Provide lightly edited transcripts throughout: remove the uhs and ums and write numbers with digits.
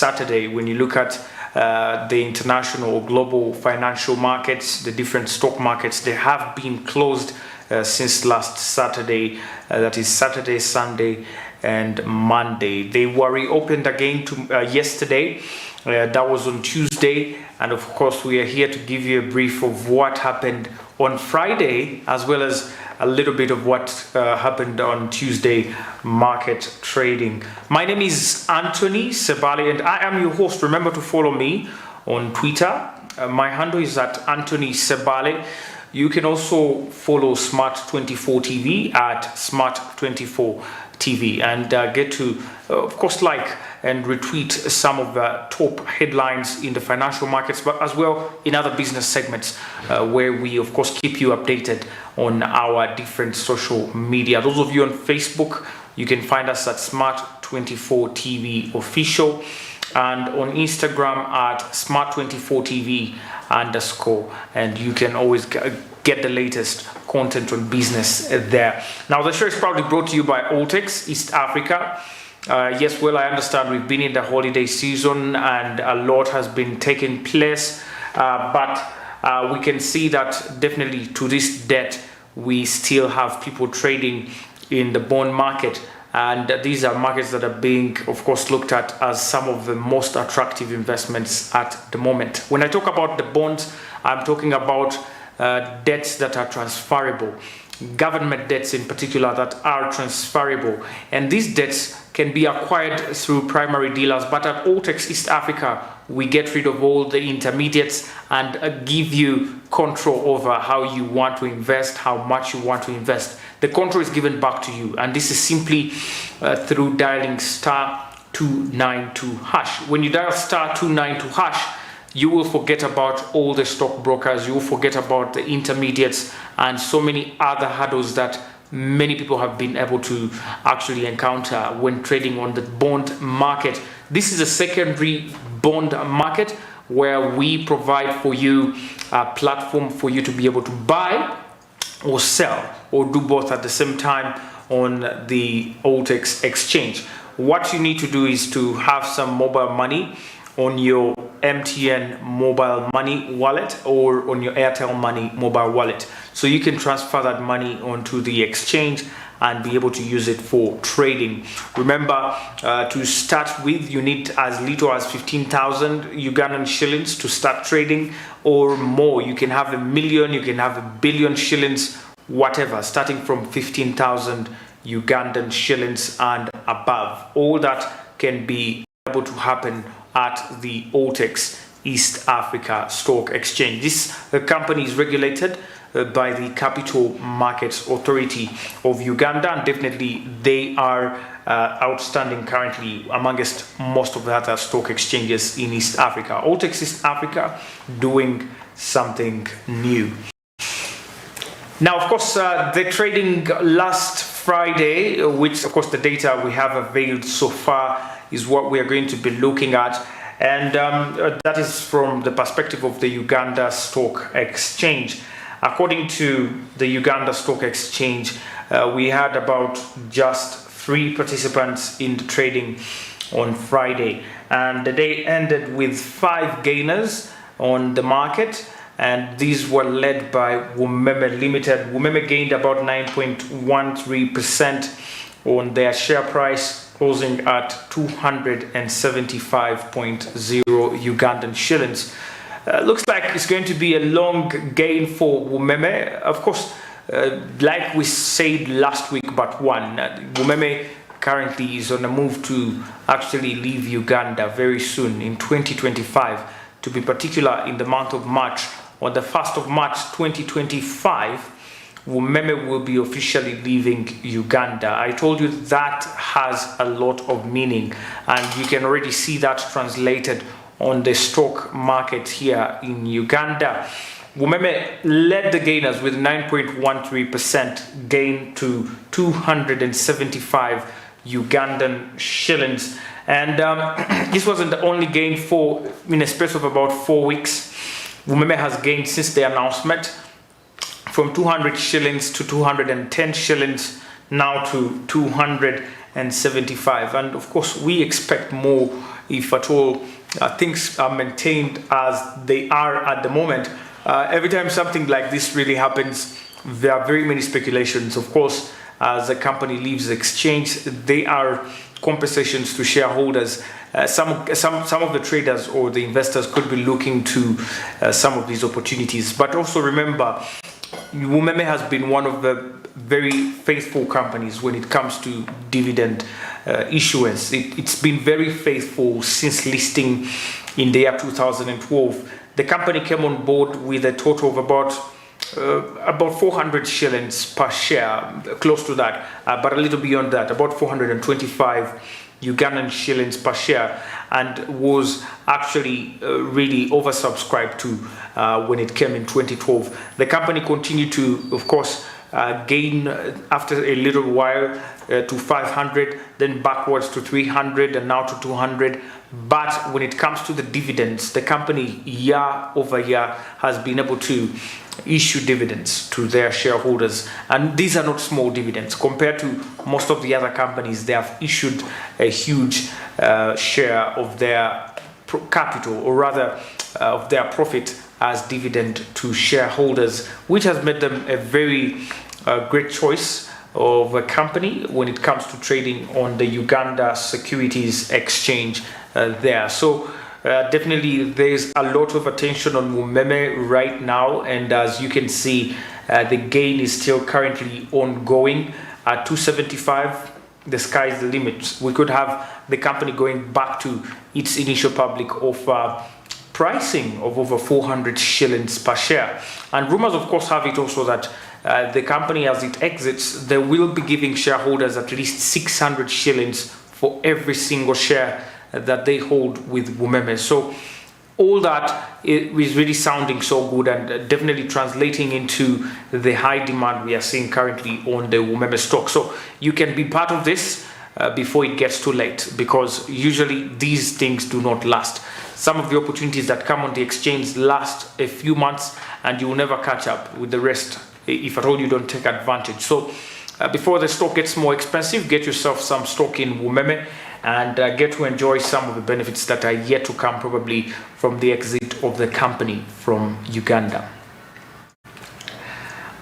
Saturday. When you look at the international or global financial markets, the different stock markets, they have been closed since last Saturday. That is Saturday, Sunday, and Monday. They were reopened again yesterday. That was on Tuesday, and of course we are here to give you a brief of what happened on Friday, as well as a little bit of what happened on Tuesday market trading. My name is Anthony Sebali, and I am your host. Remember to follow me on Twitter. My handle is at Anthony Sebali. You can also follow Smart24 TV at Smart24 TV and get to, of course, like and retweet some of the top headlines in the financial markets, but as well in other business segments where we, of course, keep you updated on our different social media. Those of you on Facebook, you can find us at Smart24 TV Official, and on Instagram at Smart24 TV_, and you can always get the latest content on business there. Now, the show is proudly brought to you by Altex East Africa. Yes, well, I understand we've been in the holiday season and a lot has been taking place, but we can see that definitely to this date we still have people trading in the bond market, and these are markets that are being, of course, looked at as some of the most attractive investments at the moment. When I talk about the bonds, I'm talking about debts that are transferable, government debts in particular that are transferable, and these debts can be acquired through primary dealers. But at Altex East Africa, we get rid of all the intermediates and give you control over how you want to invest, how much you want to invest. The control is given back to you, and this is simply through dialing *292#. When you dial *292#, you will forget about all the stockbrokers, you will forget about the intermediates and so many other hurdles that many people have been able to actually encounter when trading on the bond market. This is a secondary bond market where we provide for you a platform for you to be able to buy or sell or do both at the same time on the Altex exchange. What you need to do is to have some mobile money on your MTN mobile money wallet or on your Airtel money mobile wallet, so you can transfer that money onto the exchange and be able to use it for trading. Remember, to start with, you need as little as 15,000 Ugandan shillings to start trading, or more. You can have 1 million, you can have 1 billion shillings, whatever, starting from 15,000 Ugandan shillings and above. All that can be able to happen at the Altex East Africa Stock Exchange. This company is regulated by the Capital Markets Authority of Uganda, and definitely they are outstanding currently amongst most of the other stock exchanges in East Africa. Altex East Africa doing something new. Now, of course, the trading last Friday, which of course the data we have availed so far is what we are going to be looking at, and that is from the perspective of the Uganda Stock Exchange. According to the Uganda Stock Exchange, we had about just 3 participants in the trading on Friday, and the day ended with 5 gainers on the market, and these were led by Wumeme Limited. Wumeme gained about 9.13% on their share price, closing at 275.0 Ugandan shillings. Looks like it's going to be a long gain for Wumeme. Of course, like we said last week, but Wumeme currently is on a move to actually leave Uganda very soon in 2025. To be particular, in the month of March, on the 1st of March 2025, Wumeme will be officially leaving Uganda. I told you that has a lot of meaning, and you can already see that translated on the stock market here in Uganda. Wumeme led the gainers with 9.13% gain to 275 Ugandan shillings. And this wasn't the only gain in a space of about 4 weeks. Wumeme has gained since the announcement from 200 shillings to 210 shillings, now to 275. And of course, we expect more if at all things are maintained as they are at the moment. Every time something like this really happens, there are very many speculations. Of course, as a company leaves the exchange, there are compensations to shareholders. Some of the traders or the investors could be looking to some of these opportunities. But also remember, Wumeme has been one of the very faithful companies when it comes to dividend issuance. It's been very faithful since listing in the year 2012. The company came on board with a total of about 400 shillings per share, close to that, but a little beyond that, about 425 Ugandan shillings per share, and was actually really oversubscribed to when it came in 2012. The company continued to, of course, gain after a little while to 500, then backwards to 300, and now to 200. But when it comes to the dividends, the company year over year has been able to issue dividends to their shareholders, and these are not small dividends compared to most of the other companies. They have issued a huge share of their capital, or rather of their profit, as dividend to shareholders, which has made them a very great choice of a company when it comes to trading on the Uganda Securities Exchange there. So definitely there's a lot of attention on Wumeme right now, and as you can see, the gain is still currently ongoing at 275. The sky is the limit. We could have the company going back to its initial public offer pricing of over 400 shillings per share. And rumors, of course, have it also that the company, as it exits, they will be giving shareholders at least 600 shillings for every single share that they hold with Wumeme. So all that is really sounding so good, and definitely translating into the high demand we are seeing currently on the Wumeme stock. So you can be part of this before it gets too late, because usually these things do not last. Some of the opportunities that come on the exchange last a few months, and you will never catch up with the rest if at all you don't take advantage. So before the stock gets more expensive, get yourself some stock in Wumeme and get to enjoy some of the benefits that are yet to come, probably from the exit of the company from Uganda.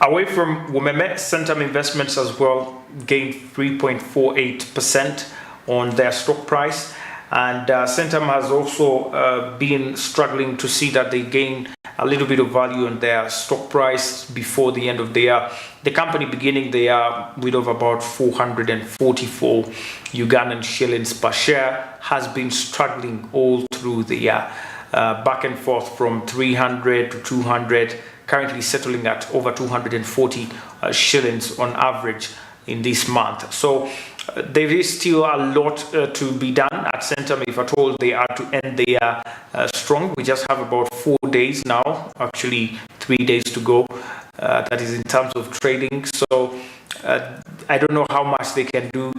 Away from Wumeme, Centum Investments as well gained 3.48% on their stock price, and Centum has also been struggling to see that they gain a little bit of value on their stock price before the end of the year. The company beginning the year with of about 444 Ugandan shillings per share has been struggling all through the year, back and forth from 300 to 200, currently settling at over 240 shillings on average in this month. So there is still a lot to be done at Centum if at all they are to end the year strong. We just have about 4 days now, actually 3 days to go, that is in terms of trading. So I don't know how much they can do,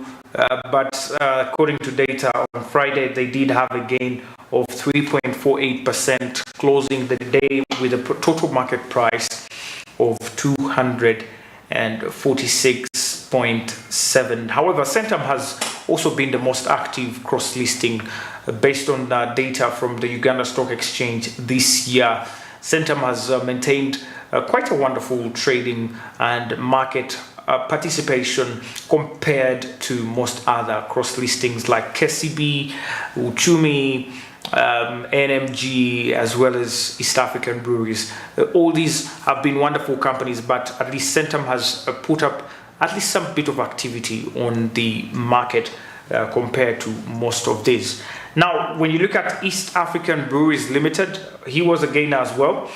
but according to data on Friday, they did have a gain of 3.48%, closing the day with a total market price of 246.7. However, Centum has also been the most active cross-listing based on data from the Uganda Stock Exchange this year. Centum has maintained quite a wonderful trading and market participation compared to most other cross-listings like KCB, Uchumi, NMG, as well as East African breweries. All these have been wonderful companies, but at least Centum has put up at least some bit of activity on the market compared to most of these. Now, when you look at East African Breweries Limited, he was a gainer as well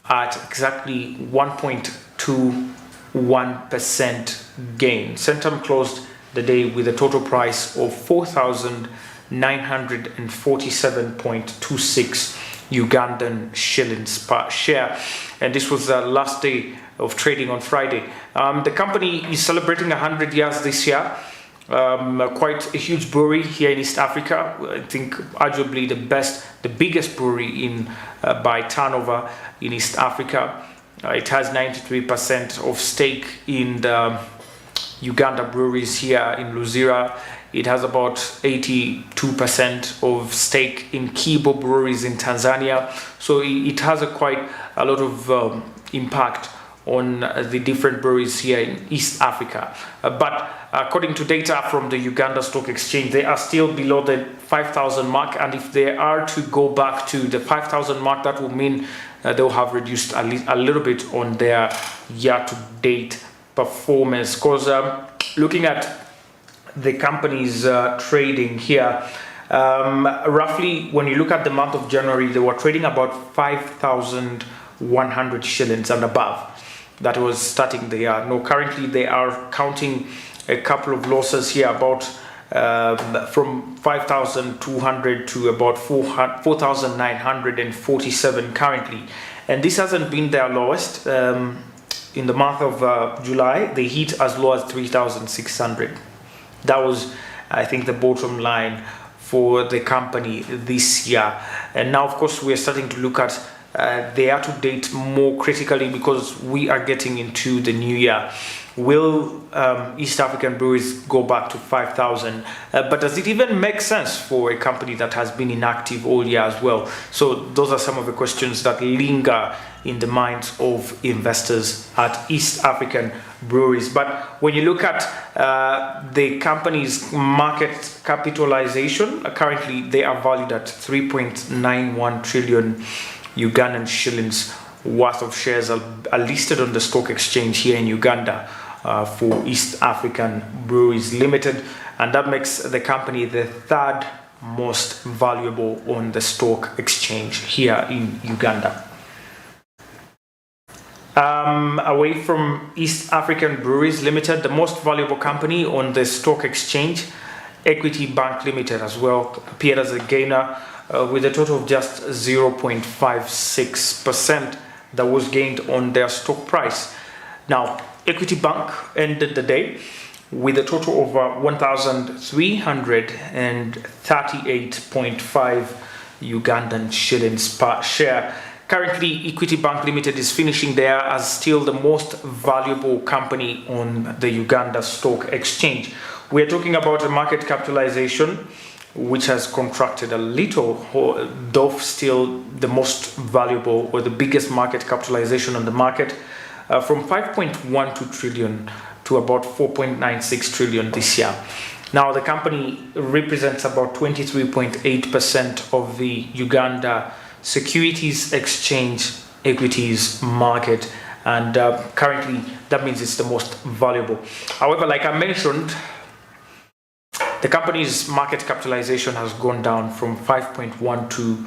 at exactly 1.21% gain. Centum closed the day with a total price of 4,947.26 Ugandan shillings per share, and this was the last day of trading on Friday. The company is celebrating 100 years this year. Quite a huge brewery here in East Africa. I think arguably the biggest brewery in by turnover in East Africa. It has 93% of stake in the Uganda breweries here in Luzira, It has about 82% of stake in Kibo breweries in Tanzania. So it has quite a lot of impact on the different breweries here in East Africa. But according to data from the Uganda Stock Exchange, they are still below the 5,000 mark. And if they are to go back to the 5,000 mark, that will mean they'll have reduced a little bit on their year-to-date performance. Because looking at the company's trading here, roughly when you look at the month of January, they were trading about 5,100 shillings and above. That was starting the year. Now currently they are counting a couple of losses here, about from 5,200 to about 4,947 currently, and this hasn't been their lowest. In the month of July, they hit as low as 3,600. That was, I think, the bottom line for the company this year. And now, of course, we are starting to look at the year-to-date more critically, because we are getting into the new year. Will East African breweries go back to 5,000? But does it even make sense for a company that has been inactive all year as well? So those are some of the questions that linger in the minds of investors at East African breweries. But when you look at the company's market capitalization, currently they are valued at 3.91 trillion Ugandan shillings worth of shares are listed on the stock exchange here in Uganda for East African Breweries Limited, and that makes the company the third most valuable on the stock exchange here in Uganda. Away from East African Breweries Limited, the most valuable company on the stock exchange, Equity Bank Limited, as well appeared as a gainer with a total of just 0.56% that was gained on their stock price. Now, Equity Bank ended the day with a total of 1,338.5 Ugandan shillings per share. Currently, Equity Bank Limited is finishing there as still the most valuable company on the Uganda Stock Exchange. We are talking about a market capitalization which has contracted a little, though still the most valuable or the biggest market capitalization on the market, from 5.12 trillion to about 4.96 trillion this year. Now, the company represents about 23.8% of the Uganda Securities Exchange equities market, and currently that means it's the most valuable. However, like I mentioned, the company's market capitalization has gone down from 5.12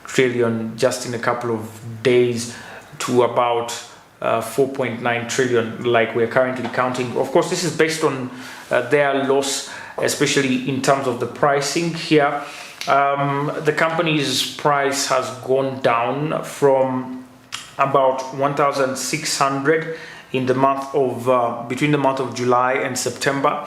trillion just in a couple of days to about 4.9 trillion, like we're currently counting. Of course, this is based on their loss, especially in terms of the pricing here. The company's price has gone down from about 1,600 in the month of between the month of July and September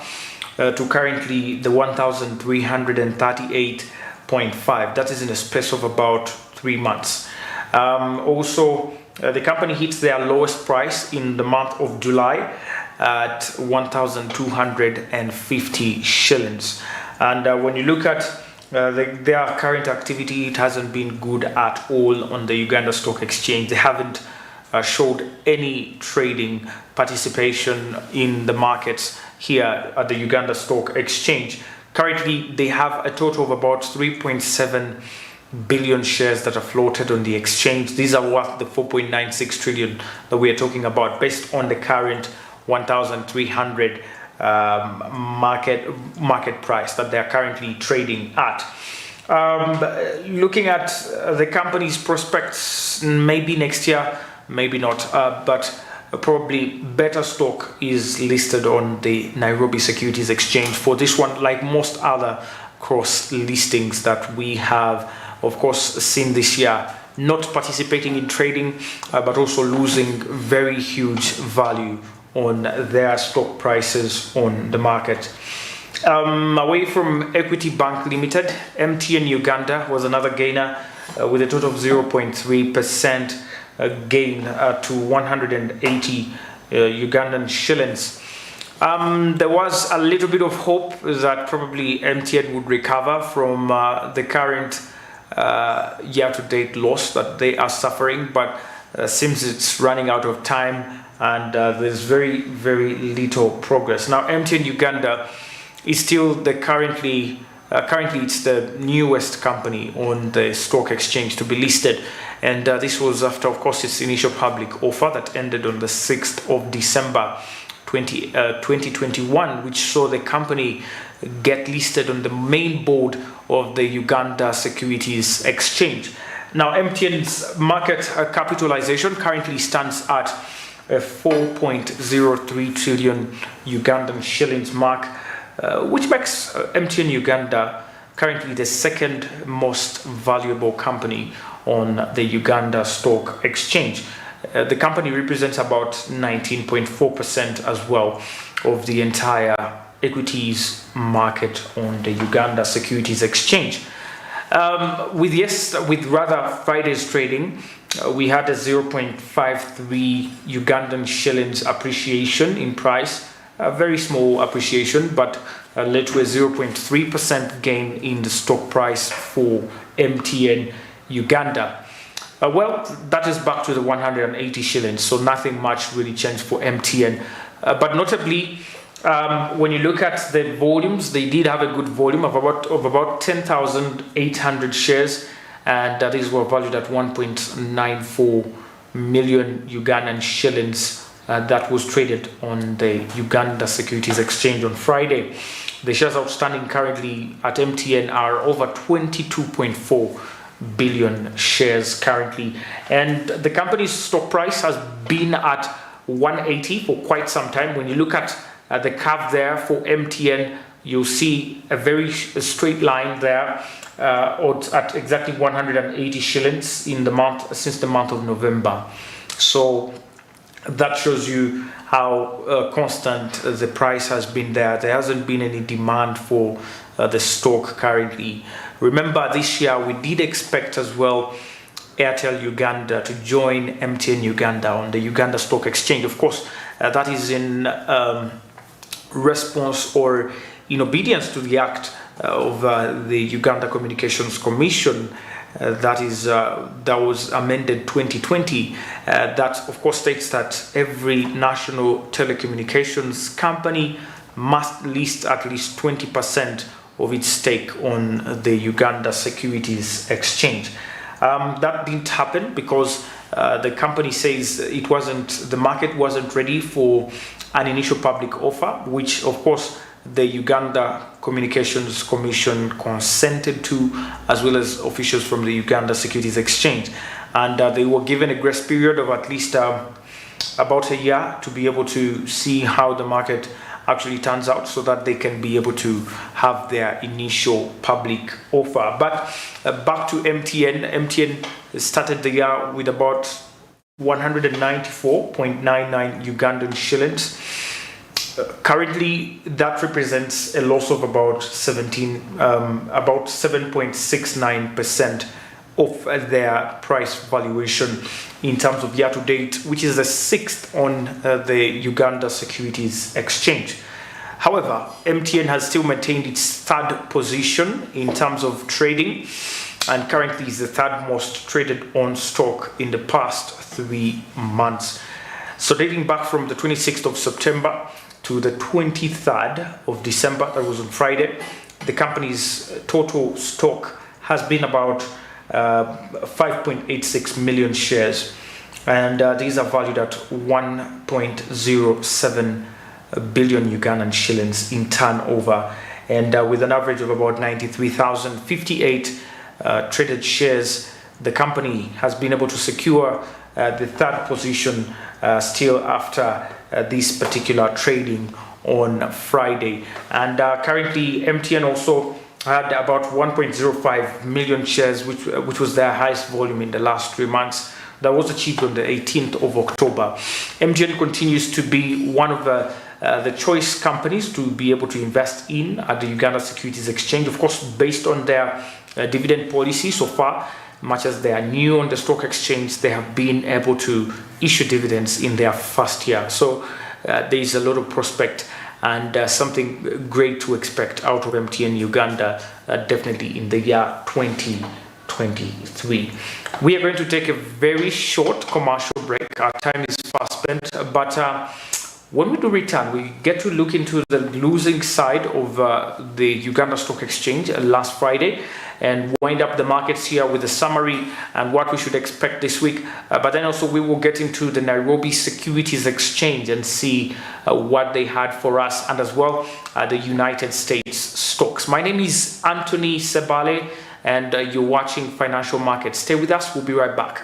to currently the 1,338.5. That is in a space of about 3 months. Also, the company hits their lowest price in the month of July at 1,250 shillings. And when you look at their current activity, it hasn't been good at all on the Uganda Stock Exchange. They haven't showed any trading participation in the markets here at the Uganda Stock Exchange. Currently, they have a total of about 3.7 billion shares that are floated on the exchange. These are worth the 4.96 trillion that we are talking about, based on the current 1,300 market price that they are currently trading at. Looking at the company's prospects, maybe next year, maybe not, but probably better stock is listed on the Nairobi Securities Exchange for this one, like most other cross listings that we have, of course, seen this year, not participating in trading, but also losing very huge value on their stock prices on the market. Away from Equity Bank Limited, MTN Uganda was another gainer with a total of 0.3% gain to 180 Ugandan shillings. There was a little bit of hope that probably MTN would recover from the current year-to-date loss that they are suffering, but seems it's running out of time, and there's very little progress. Now MTN Uganda is still the currently it's the newest company on the stock exchange to be listed, and this was after, of course, its initial public offer that ended on the 6th of December 2021, which saw the company get listed on the main board of the Uganda Securities Exchange. Now MTN's market capitalization currently stands at a 4.03 trillion Ugandan shillings mark, which makes MTN Uganda currently the second most valuable company on the Uganda Stock Exchange. The company represents about 19.4% as well of the entire equities market on the Uganda Securities Exchange. With Friday's trading, we had a 0.53 Ugandan shillings appreciation in price, a very small appreciation, but led to a 0.3% gain in the stock price for MTN Uganda. Well, that is back to the 180 shillings, so nothing much really changed for MTN. But notably, when you look at the volumes, they did have a good volume of about 10,800 shares, and that is were valued at 1.94 million Ugandan shillings. That was traded on the Uganda Securities Exchange on Friday. The shares outstanding currently at MTN are over 22.4 billion shares currently, and the company's stock price has been at 180 for quite some time. When you look at the curve there for MTN, you'll see a very straight line there at exactly 180 shillings in the month since the month of November. So that shows you how constant the price has been there. There hasn't been any demand for the stock currently. Remember, this year we did expect as well Airtel Uganda to join MTN Uganda on the Uganda Stock Exchange. Of course, that is in response or in obedience to the act of the Uganda Communications Commission that was amended 2020. That of course states that every national telecommunications company must list at least 20% of its stake on the Uganda Securities Exchange. That didn't happen because the company says the market wasn't ready for an initial public offer, which of course the Uganda Communications Commission consented to, as well as officials from the Uganda Securities Exchange, and they were given a grace period of at least about a year to be able to see how the market actually turns out, so that they can be able to have their initial public offer. But back to MTN started the year with about 194.99 Ugandan shillings. Currently, that represents a loss of about 7.69% of their price valuation in terms of year to date, which is the 6th on the Uganda Securities Exchange. However, MTN has still maintained its third position in terms of trading, and currently is the third most traded on stock in the past 3 months. So dating back from the 26th of September to the 23rd of December, that was on Friday, the company's total stock has been about 5.86 million shares, and these are valued at 1.07 billion Ugandan shillings in turnover, and with an average of about 93,058 traded shares, the company has been able to secure the third position still after this particular trading on Friday. And currently MTN also had about 1.05 million shares, which was their highest volume in the last 3 months. That was achieved on the 18th of October. MTN continues to be one of the choice companies to be able to invest in at the Uganda Securities Exchange, of course, based on their dividend policy. So far, much as they are new on the stock exchange, they have been able to issue dividends in their first year. So there is a lot of prospect and something great to expect out of MTN Uganda, definitely in the year 2023. We are going to take a very short commercial break. Our time is fast spent, but when we do return, we get to look into the losing side of the Uganda Stock Exchange last Friday and wind up the markets here with a summary and what we should expect this week. But then also we will get into the Nairobi Securities Exchange and see what they had for us, and as well the United States stocks. My name is Anthony Sebale, and you're watching Financial Markets. Stay with us. We'll be right back.